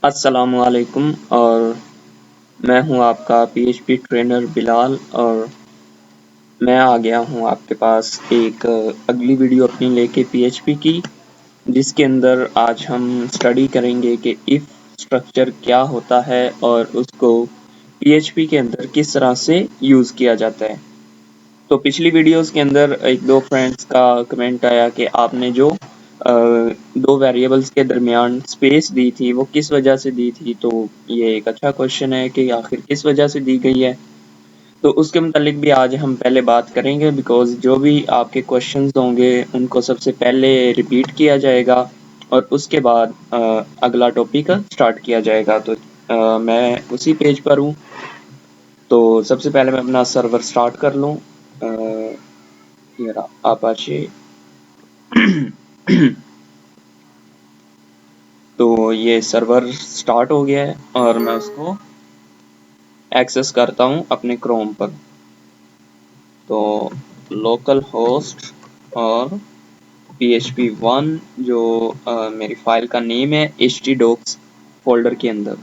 अस्सलामुअलैकुम और मैं हूं आपका पीएचपी ट्रेनर बिलाल और मैं आ गया हूं आपके पास एक अगली वीडियो अपनी लेके पीएचपी की, जिसके अंदर आज हम स्टडी करेंगे कि इफ स्ट्रक्चर क्या होता है और उसको पीएचपी के अंदर किस तरह से यूज़ किया जाता है। तो पिछली वीडियोस के अंदर एक दो फ्रेंड्स का कमेंट आया कि आपने जो दो वेरिएबल्स के दरमियान स्पेस दी थी वो किस वजह से दी थी। तो ये एक अच्छा क्वेश्चन है कि आखिर किस वजह से दी गई है। तो उसके मुतालिक भी आज हम पहले बात करेंगे, बिकॉज जो भी आपके क्वेश्चंस होंगे उनको सबसे पहले रिपीट किया जाएगा और उसके बाद अगला टॉपिक स्टार्ट किया जाएगा। तो मैं उसी पेज पर हूँ। तो सबसे पहले मैं अपना सर्वर स्टार्ट कर लूँ। ये रहा अपाचे। तो ये सर्वर स्टार्ट हो गया है और मैं उसको एक्सेस करता हूँ अपने क्रोम पर। तो लोकल होस्ट और php1 जो मेरी फाइल का नेम है htdocs फोल्डर के अंदर,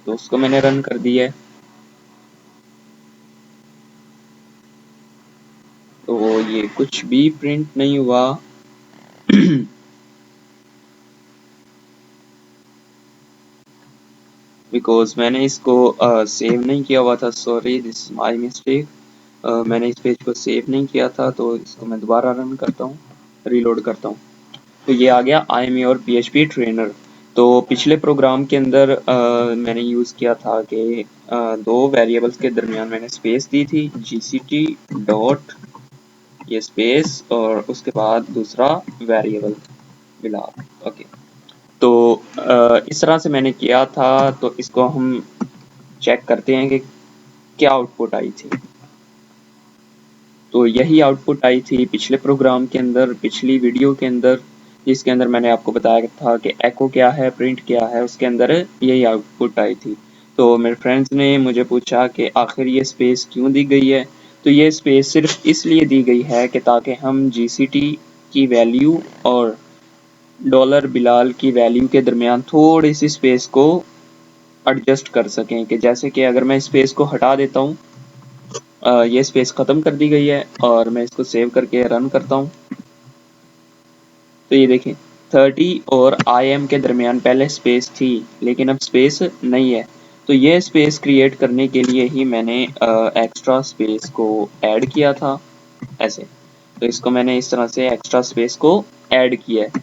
तो उसको मैंने रन कर दिया है। तो ये कुछ भी प्रिंट नहीं हुआ। बिकॉज मैंने इसको सेव नहीं किया हुआ था। Sorry, this is my mistake. मैंने इस पेज को सेव नहीं किया था, तो इसको मैं दोबारा रन करता हूँ, रीलोड करता हूँ। तो ये आ गया I am your PHP trainer. तो पिछले प्रोग्राम के अंदर मैंने यूज़ किया था कि दो वेरिएबल्स के दरमियान मैंने स्पेस दी थी, जीसीटी डॉट ये स्पेस और उसके बाद दूसरा वेरिएबल मिला। ओके, तो इस तरह से मैंने किया था। तो इसको हम चेक करते हैं कि क्या आउटपुट आई थी। तो यही आउटपुट आई थी पिछले प्रोग्राम के अंदर, पिछली वीडियो के अंदर, जिसके अंदर मैंने आपको बताया था कि एको क्या है, प्रिंट क्या है, उसके अंदर यही आउटपुट आई थी। तो मेरे फ्रेंड्स ने मुझे पूछा कि आखिर ये स्पेस क्यों दी गई है। तो ये स्पेस सिर्फ इसलिए दी गई है कि ताकि हम जीसीटी की वैल्यू और डॉलर बिलाल की वैल्यू के दरमियान थोड़ी सी स्पेस को एडजस्ट कर सकें। कि जैसे कि अगर मैं स्पेस को हटा देता हूँ, ये स्पेस ख़त्म कर दी गई है और मैं इसको सेव करके रन करता हूँ। तो ये देखें 30 और IM के दरमियान पहले स्पेस थी, लेकिन अब स्पेस नहीं है। तो ये स्पेस क्रिएट करने के लिए ही मैंने एक्स्ट्रा स्पेस को ऐड किया था ऐसे। तो इसको मैंने इस तरह से एक्स्ट्रा स्पेस को ऐड किया है।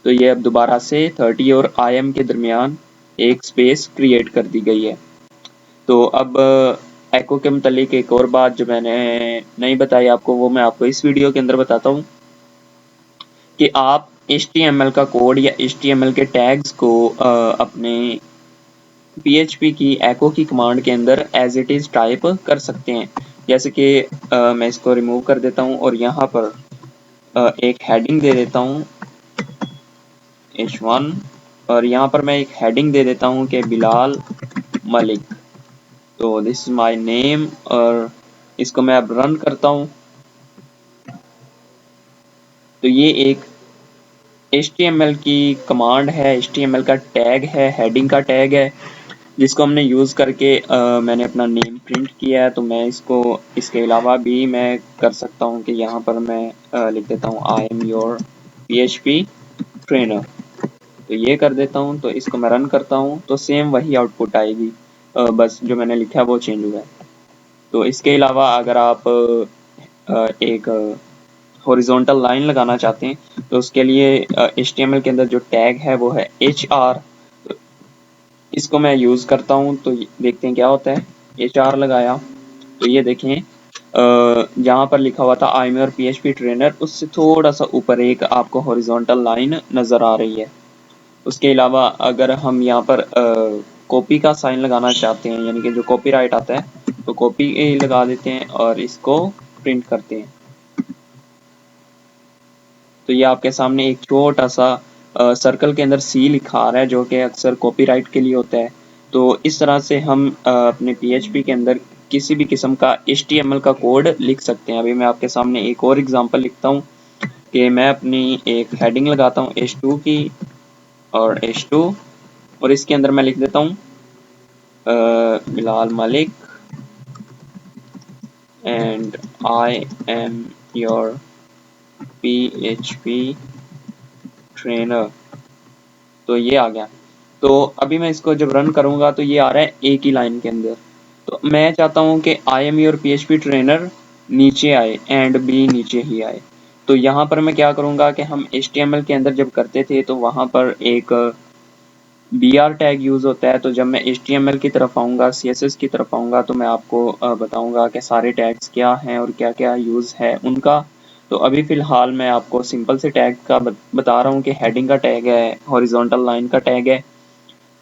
तो ये अब दोबारा से 30 और IM के दरमियान एक स्पेस क्रिएट कर दी गई है। तो अब एको के मुतालिक एक और बात जो मैंने नहीं बताई आपको, वो मैं आपको इस वीडियो के अंदर बताता हूँ कि आप HTML का कोड या HTML के टैग्स को अपने PHP की एको की कमांड के अंदर एज इट इज़ टाइप कर सकते हैं। जैसे कि मैं इसको रिमूव कर देता हूँ और यहाँ पर एक हेडिंग दे देता हूँ H1 और यहाँ पर मैं एक हेडिंग दे देता हूँ कि बिलाल मलिक। तो दिस इज माय नेम और इसको मैं अब रन करता हूँ। तो ये एक HTML की कमांड है, HTML का टैग है, हेडिंग का टैग है, जिसको हमने यूज़ करके मैंने अपना नेम प्रिंट किया है। तो मैं इसको इसके अलावा भी मैं कर सकता हूँ कि यहाँ पर मैं लिख देता हूँ I am your PHP trainer. तो ये कर देता हूँ। तो इसको मैं रन करता हूँ तो सेम वही आउटपुट आएगी, बस जो मैंने लिखा है वो चेंज हुआ है। तो इसके अलावा अगर आप एक हॉरिजॉन्टल लाइन लगाना चाहते हैं तो उसके लिए HTML के अंदर जो टैग है वो है HR। तो इसको मैं यूज़ करता हूँ। तो देखते हैं क्या होता है। HR लगाया तो ये देखें जहाँ पर लिखा हुआ था I am your PHP trainer, उससे थोड़ा सा ऊपर एक आपको हॉरिजॉन्टल लाइन नज़र आ रही है। उसके अलावा अगर हम यहाँ पर कॉपी का साइन लगाना चाहते हैं, यानी कि जो कॉपीराइट आता है, तो कॉपी लगा देते हैं और इसको प्रिंट करते हैं। तो ये आपके सामने एक छोटा सा सर्कल के अंदर C लिखा आ रहा है, जो कि अक्सर कॉपीराइट के लिए होता है। तो इस तरह से हम अपने PHP के अंदर किसी भी किस्म का HTML का कोड लिख सकते हैं। अभी मैं आपके सामने एक और एग्जांपल लिखता हूँ कि मैं अपनी एक हेडिंग लगाता हूँ H2 की और H2 और इसके अंदर मैं लिख देता हूँ Bilal Malik and I am your PHP trainer. तो ये आ गया। तो अभी मैं इसको जब रन करूंगा तो ये आ रहा है एक ही लाइन के अंदर। तो मैं चाहता हूँ कि I am your PHP trainer नीचे आए एंड बी नीचे ही आए। तो यहाँ पर मैं क्या करूँगा कि हम HTML के अंदर जब करते थे तो वहाँ पर एक BR टैग यूज़ होता है। तो जब मैं HTML की तरफ आऊँगा, CSS की तरफ आऊँगा, तो मैं आपको बताऊँगा कि सारे टैग्स क्या हैं और क्या क्या यूज़ है उनका। तो अभी फ़िलहाल मैं आपको सिंपल से टैग का बता रहा हूँ कि हेडिंग का टैग है, हॉरिजॉन्टल लाइन का टैग है।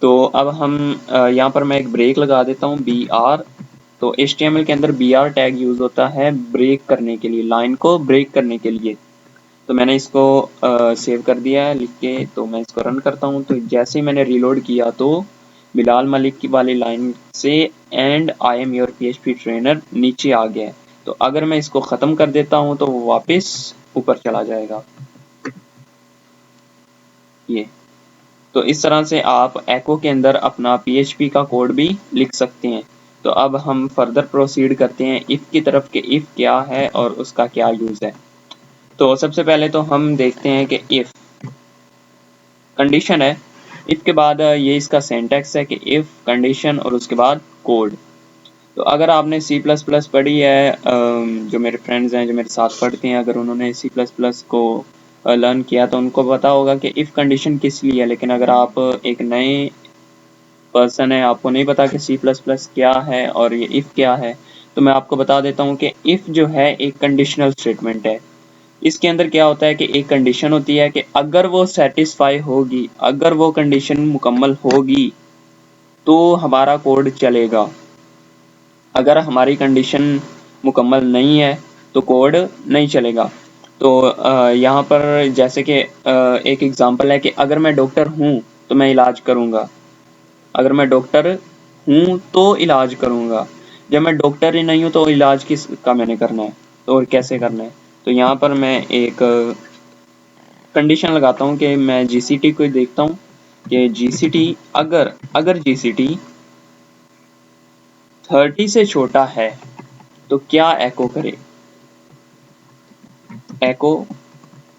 तो अब हम यहाँ पर मैं एक ब्रेक लगा देता हूँ BR। तो HTML के अंदर BR टैग यूज़ होता है ब्रेक करने के लिए, लाइन को ब्रेक करने के लिए। तो मैंने इसको सेव कर दिया है लिख के। तो मैं इसको रन करता हूँ। तो जैसे ही मैंने रीलोड किया तो बिलाल मलिक की वाली लाइन से and I am your PHP trainer नीचे आ गया है। तो अगर मैं इसको ख़त्म कर देता हूँ तो वो वापस ऊपर चला जाएगा। ये तो इस तरह से आप एको के अंदर अपना PHP का कोड भी लिख सकते हैं। तो अब हम फर्दर प्रोसीड करते हैं इफ़ की तरफ कि इफ़ क्या है और उसका क्या यूज़ है। तो सबसे पहले तो हम देखते हैं कि इफ़ कंडीशन है। इफ़ के बाद ये इसका सिंटैक्स है कि इफ़ कंडीशन और उसके बाद कोड। तो अगर आपने C++ पढ़ी है, जो मेरे फ्रेंड्स हैं जो मेरे साथ पढ़ते हैं, अगर उन्होंने C++ को लर्न किया तो उनको पता होगा कि इफ़ कंडीशन किस लिए है। लेकिन अगर आप एक नए पर्सन है, आपको नहीं पता कि C++ क्या है और ये इफ़ क्या है, तो मैं आपको बता देता हूँ कि इफ़ जो है एक कंडीशनल स्टेटमेंट है। इसके अंदर क्या होता है कि एक कंडीशन होती है कि अगर वो सेटिस्फाई होगी, अगर वो कंडीशन मुकम्मल होगी तो हमारा कोड चलेगा। अगर हमारी कंडीशन मुकम्मल नहीं है तो कोड नहीं चलेगा। तो यहाँ पर जैसे कि एक एग्जांपल है कि अगर मैं डॉक्टर हूँ तो मैं इलाज करूँगा। अगर मैं डॉक्टर हूँ तो इलाज करूँगा। जब मैं डॉक्टर ही नहीं हूँ तो इलाज किसका मैंने करना है तो और कैसे करना है। तो यहाँ पर मैं एक कंडीशन लगाता हूँ कि मैं GCT को देखता हूँ कि GCT अगर GCT 30 से छोटा है तो क्या एको करे, एको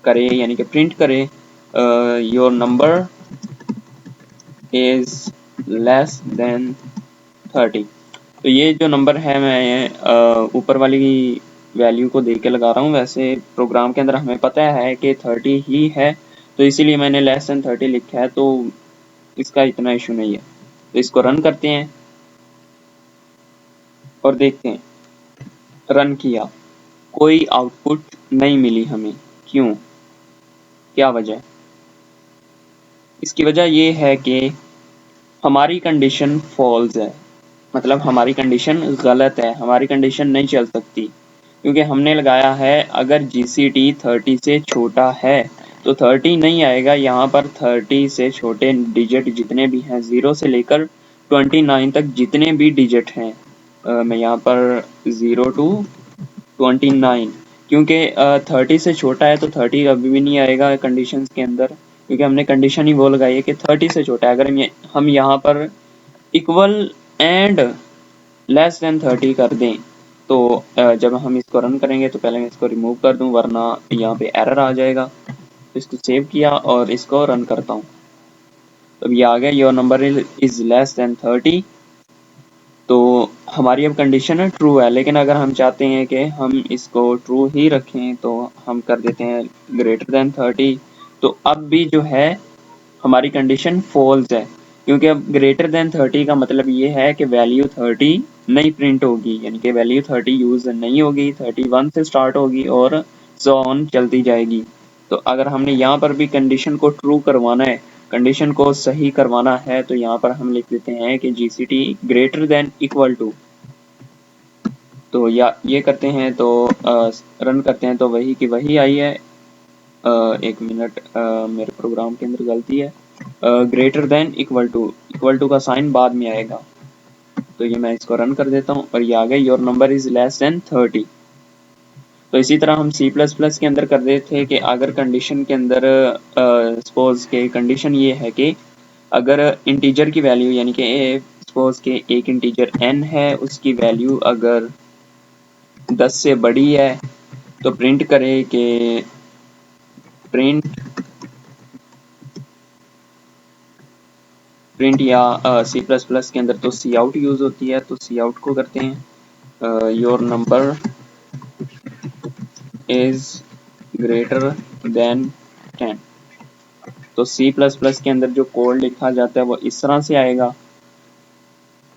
करे यानी कि प्रिंट करे your number is less than 30। तो ये जो नंबर है मैं ऊपर वाली वैल्यू को देख के लगा रहा हूँ। वैसे प्रोग्राम के अंदर हमें पता है कि 30 ही है, तो इसीलिए मैंने लेस देन 30 लिखा है। तो इसका इतना इशू नहीं है। तो इसको रन करते हैं और देखते हैं। रन किया, कोई आउटपुट नहीं मिली हमें। क्यों, क्या वजह? इसकी वजह ये है कि हमारी कंडीशन फॉल्स है, मतलब हमारी कंडीशन गलत है, हमारी कंडीशन नहीं चल सकती। क्योंकि हमने लगाया है अगर GCT 30 से छोटा है तो 30 नहीं आएगा। यहाँ पर 30 से छोटे डिजिट जितने भी हैं 0 से लेकर 29 तक जितने भी डिजिट हैं, मैं यहाँ पर 0 to 29, क्योंकि 30 से छोटा है तो 30 अभी भी नहीं आएगा कंडीशन के अंदर, क्योंकि हमने कंडीशन ही वो लगाई है कि 30 से छोटा है। अगर हम यहाँ पर इक्वल एंड लेस देन 30 कर दें तो जब हम इसको रन करेंगे तो पहले मैं इसको रिमूव कर दूं वरना यहाँ पे एरर आ जाएगा। तो इसको सेव किया और इसको रन करता हूँ। तो ये आ गया your number is less than 30। तो हमारी अब कंडीशन ट्रू है। लेकिन अगर हम चाहते हैं कि हम इसको ट्रू ही रखें तो हम कर देते हैं ग्रेटर देन 30। तो अब भी जो है हमारी कंडीशन फॉल्स है, क्योंकि अब ग्रेटर देन 30 का मतलब ये है कि वैल्यू 30 नहीं प्रिंट होगी, यानी कि वैल्यू 30 यूज नहीं होगी, 31 से स्टार्ट होगी और सो ऑन चलती जाएगी। तो अगर हमने यहाँ पर भी कंडीशन को ट्रू करवाना है, कंडीशन को सही करवाना है, तो यहाँ पर हम लिख देते हैं कि GCT greater than equal to. तो या ये करते हैं तो रन करते हैं तो वही की वही आई है। एक मिनट, मेरे प्रोग्राम के अंदर गलती है। ग्रेटर देन इक्वल टू का साइन बाद में आएगा। तो ये मैं इसको रन कर देता हूँ और ये आ गया your number is less than 30। तो इसी तरह हम C++ के अंदर कर रहे थे कि अगर कंडीशन के अंदर सपोज के कंडीशन ये है कि अगर इंटीजर की वैल्यू यानी कि सपोज के एक इंटीजर n है, उसकी वैल्यू अगर 10 से बड़ी है तो प्रिंट करे कि प्रिंट या सी प्लस प्लस के अंदर तो सी आउट यूज होती है, तो सी आउट को करते हैं your number is greater than 10। तो सी प्लस प्लस के अंदर जो कोड लिखा जाता है वो इस तरह से आएगा।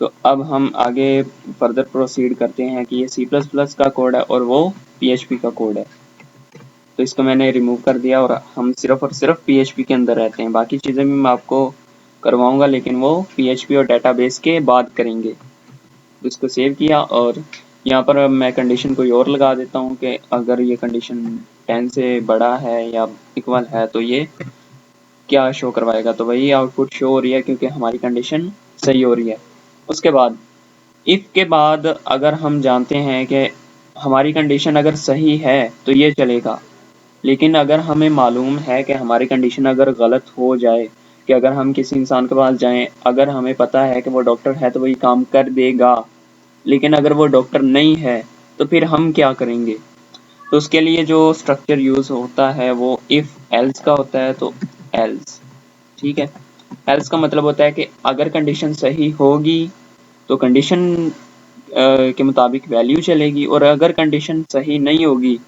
तो अब हम आगे फर्दर प्रोसीड करते हैं कि ये सी प्लस प्लस का कोड है और वो PHP का कोड है। तो इसको मैंने रिमूव कर दिया और हम सिर्फ और सिर्फ PHP के अंदर रहते हैं। बाकी चीज़ें भी मैं आपको करवाऊंगा, लेकिन वो PHP और डेटाबेस के बाद करेंगे। तो इसको सेव किया और यहाँ पर मैं कंडीशन कोई और लगा देता हूँ कि अगर ये कंडीशन 10 से बड़ा है या इक्वल है तो ये क्या शो करवाएगा। तो वही आउटपुट शो हो रही है क्योंकि हमारी कंडीशन सही हो रही है। उसके बाद इफ के बाद अगर हम जानते हैं कि हमारी कंडीशन अगर सही है तो ये चलेगा, लेकिन अगर हमें मालूम है कि हमारी कंडीशन अगर गलत हो जाए, कि अगर हम किसी इंसान के पास जाएं, अगर हमें पता है कि वो डॉक्टर है तो वही काम कर देगा, लेकिन अगर वो डॉक्टर नहीं है तो फिर हम क्या करेंगे। तो उसके लिए जो स्ट्रक्चर यूज होता है वो इफ एल्स का होता है। तो एल्स, ठीक है, एल्स का मतलब होता है कि अगर कंडीशन सही होगी तो कंडीशन के मुताबिक वैल्यू चलेगी, और अगर कंडीशन सही नहीं होगी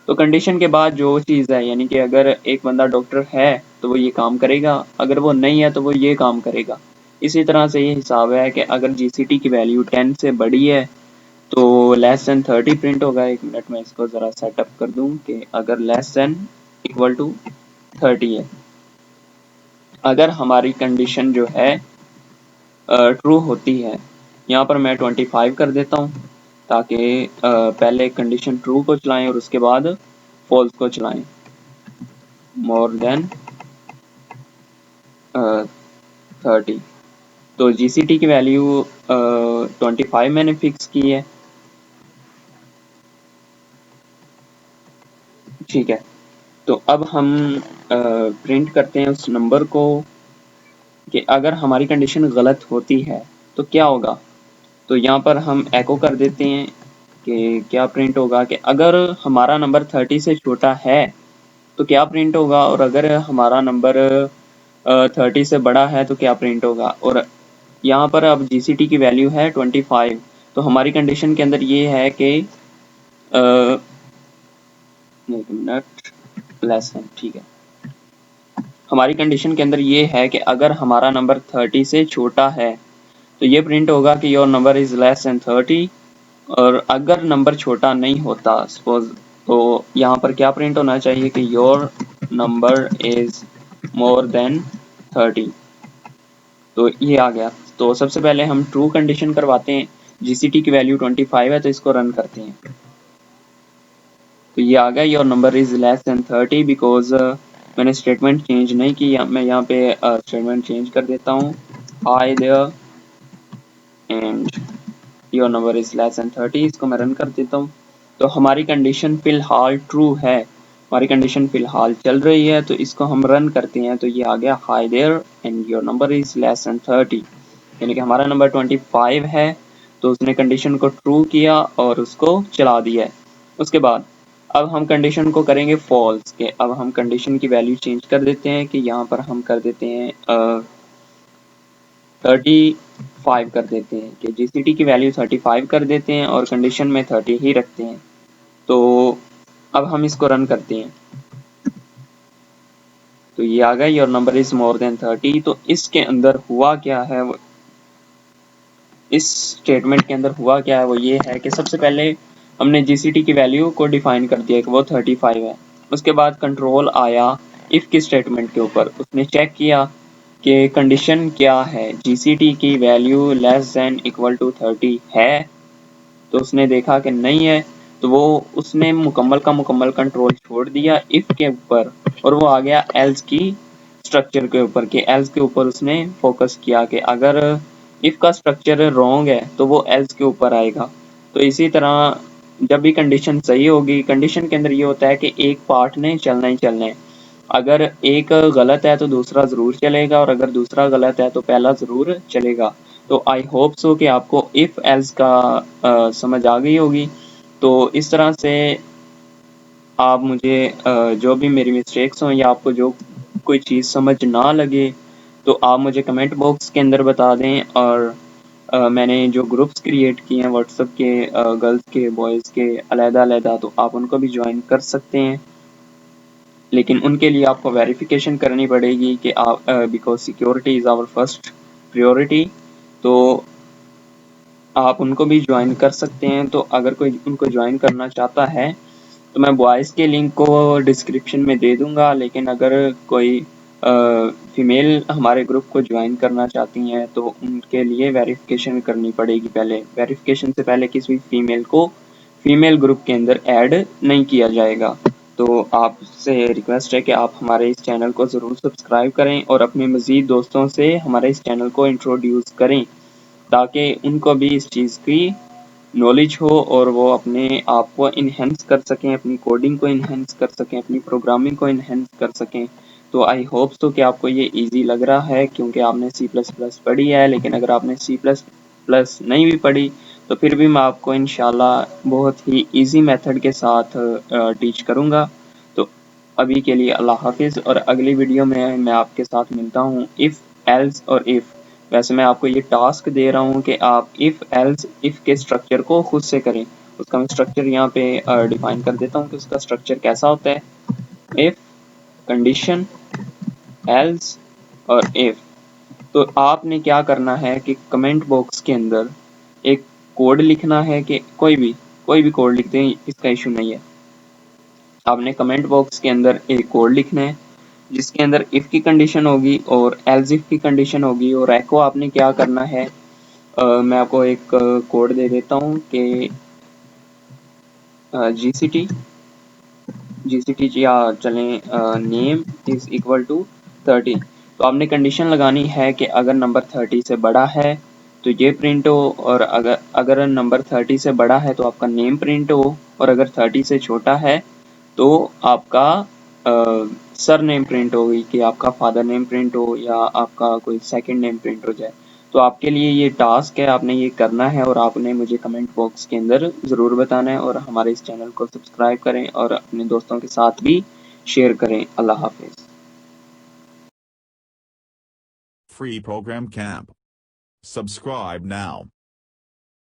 तो कंडीशन के बाद जो चीज़ है, यानी कि अगर एक बंदा डॉक्टर है तो वो ये काम करेगा, अगर वो नहीं है तो वो ये काम करेगा। इसी तरह से ये हिसाब है कि अगर GCT की वैल्यू 10 से बड़ी है तो लेस देन 30 प्रिंट होगा। एक मिनट में इसको ज़रा सेटअप कर दूं कि अगर लेस देन इक्वल टू 30 है, अगर हमारी कंडीशन जो है ट्रू होती है, यहाँ पर मैं 25 कर देता हूँ ताकि पहले कंडीशन ट्रू को चलाएं और उसके बाद फॉल्स को चलाएं। More than 30। तो GCT की वैल्यू 25 मैंने फिक्स की है, ठीक है। तो अब हम प्रिंट करते हैं उस नंबर को कि अगर हमारी कंडीशन गलत होती है तो क्या होगा। तो यहाँ पर हम एको कर देते हैं कि क्या प्रिंट होगा, कि अगर हमारा नंबर 30 से छोटा है तो क्या प्रिंट होगा, और अगर हमारा नंबर 30 से बड़ा है तो क्या प्रिंट होगा। और यहाँ पर अब GCT की वैल्यू है 25, तो हमारी कंडीशन के अंदर ये है कि एक मिनट, लेस देन, ठीक है, हमारी कंडीशन के अंदर ये है कि अगर हमारा नंबर 30 से छोटा है तो ये प्रिंट होगा कि your number is less than 30। और अगर नंबर छोटा नहीं होता सपोज, तो यहाँ पर क्या प्रिंट होना चाहिए कि your number is more than 30। तो ये आ गया। तो सबसे पहले हम ट्रू कंडीशन करवाते हैं। GCT की वैल्यू 25 है तो इसको रन करते हैं। तो ये आ गया your number is less than 30 because मैंने स्टेटमेंट चेंज नहीं की। मैं यहाँ पे स्टेटमेंट चेंज कर देता हूँ, hi there and your number is less than 30। इसको मैं रन कर देता हूँ। तो हमारी कंडीशन फिलहाल ट्रू है, हमारी कंडीशन फिलहाल चल रही है। तो इसको हम रन करते हैं तो ये आ गया hi there and your number is less than 30, यानी कि हमारा नंबर 25 है। तो उसने कंडीशन को ट्रू किया और उसको चला दिया है। उसके बाद अब हम कंडीशन को करेंगे फॉल्स के। अब हम कंडीशन की वैल्यू चेंज कर देते हैं कि यहाँ पर हम कर देते हैं 35 कर देते हैं, कि GCT की वैल्यू 35 कर देते हैं और कंडीशन में 30 ही रखते हैं। तो अब हम इसको रन करते हैं तो ये आ गया your number is more than 30। तो इसके अंदर हुआ क्या है, इस स्टेटमेंट के अंदर हुआ क्या है वो ये है कि सबसे पहले हमने GCT की वैल्यू को डिफाइन कर दिया कि वो 35 है। उसके बाद कंट्रोल आया इफ की स्टेटमेंट के ऊपर, उसने चेक किया कि कंडीशन क्या है, GCT की value less than equal to 30 है। तो उसने देखा कि नहीं है, तो वो उसने मुकम्मल का मुकम्मल कंट्रोल छोड़ दिया इफ के ऊपर और वो आ गया एल्स की स्ट्रक्चर के ऊपर, कि एल्स के ऊपर उसने फोकस किया कि अगर इफ का स्ट्रक्चर रॉन्ग है तो वो एल्स के ऊपर आएगा। तो इसी तरह जब भी कंडीशन सही होगी, कंडीशन के अंदर ये होता है कि एक पार्ट ने चलना ही चलना है। अगर एक गलत है तो दूसरा ज़रूर चलेगा, और अगर दूसरा गलत है तो पहला ज़रूर चलेगा। तो आई होप सो कि आपको इफ़ एल्स का समझ आ गई होगी। तो इस तरह से आप मुझे जो भी मेरी मिस्टेक्स हों या आपको जो कोई चीज़ समझ ना लगे तो आप मुझे कमेंट बॉक्स के अंदर बता दें। और मैंने जो ग्रुप्स क्रिएट किए हैं व्हाट्सएप के, गर्ल्स के, बॉयज़ के, अलग-अलग, तो आप उनको भी ज्वाइन कर सकते हैं। लेकिन उनके लिए आपको वेरिफिकेशन करनी पड़ेगी कि आप, because security is our first priority. तो आप उनको भी ज्वाइन कर सकते हैं। तो अगर कोई उनको ज्वाइन करना चाहता है तो मैं बॉयज़ के लिंक को डिस्क्रिप्शन में दे दूंगा। लेकिन अगर कोई फीमेल हमारे ग्रुप को ज्वाइन करना चाहती हैं तो उनके लिए वेरिफिकेशन करनी पड़ेगी। पहले वेरिफिकेशन से पहले किसी फीमेल को फीमेल ग्रुप के अंदर ऐड नहीं किया जाएगा। तो आपसे रिक्वेस्ट है कि आप हमारे इस चैनल को ज़रूर सब्सक्राइब करें और अपने मज़ीद दोस्तों से हमारे इस चैनल को इंट्रोड्यूस करें, ताकि उनको भी इस चीज़ की नॉलेज हो और वो अपने आप को इन्हेंस कर सकें, अपनी कोडिंग को इन्हेंस कर सकें, अपनी प्रोग्रामिंग को इन्हेंस कर सकें। तो आई होप सो कि आपको ये इजी लग रहा है, क्योंकि आपने C++ पढ़ी है। लेकिन अगर आपने C++ नहीं भी पढ़ी तो फिर भी मैं आपको इंशाल्लाह बहुत ही इजी मेथड के साथ टीच करूँगा। तो अभी के लिए अल्लाह हाफिज़, और अगली वीडियो में मैं आपके साथ मिलता हूँ इफ़, एल्स और इफ़। वैसे मैं आपको ये टास्क दे रहा हूँ कि आप इफ़, एल्स, इफ़ के स्ट्रक्चर को खुद से करें। उसका मैं स्ट्रक्चर यहाँ पे डिफाइन कर देता हूँ कि उसका स्ट्रक्चर कैसा होता है। इफ़, कंडीशन, एल्स और इफ़। तो आपने क्या करना है कि कमेंट बॉक्स के अंदर एक कोड लिखना है, कि कोई भी कोड लिख दें, इसका इशू नहीं है। आपने कमेंट बॉक्स के अंदर एक कोड लिखना है जिसके अंदर इफ़ की कंडीशन होगी और एल्स इफ़ की कंडीशन होगी, और एको आपने क्या करना है, मैं आपको एक कोड दे देता हूँ कि GCT या चलें नेम इज़ इक्वल टू 30। तो आपने कंडीशन लगानी है कि अगर नंबर 30 से बड़ा है तो ये प्रिंट हो, और अगर नंबर 30 से बड़ा है तो आपका नेम प्रिंट हो, और अगर 30 से छोटा है तो आपका सर नेम प्रिंट होगी, कि आपका फादर नेम प्रिंट हो या आपका कोई सेकंड नेम प्रिंट हो जाए। तो आपके लिए ये टास्क है, आपने ये करना है, और आपने मुझे कमेंट बॉक्स के अंदर ज़रूर बताना है। और हमारे इस चैनल को सब्सक्राइब करें और अपने दोस्तों के साथ भी शेयर करें। अल्लाह हाफिज़। Free Program Camp. Subscribe now.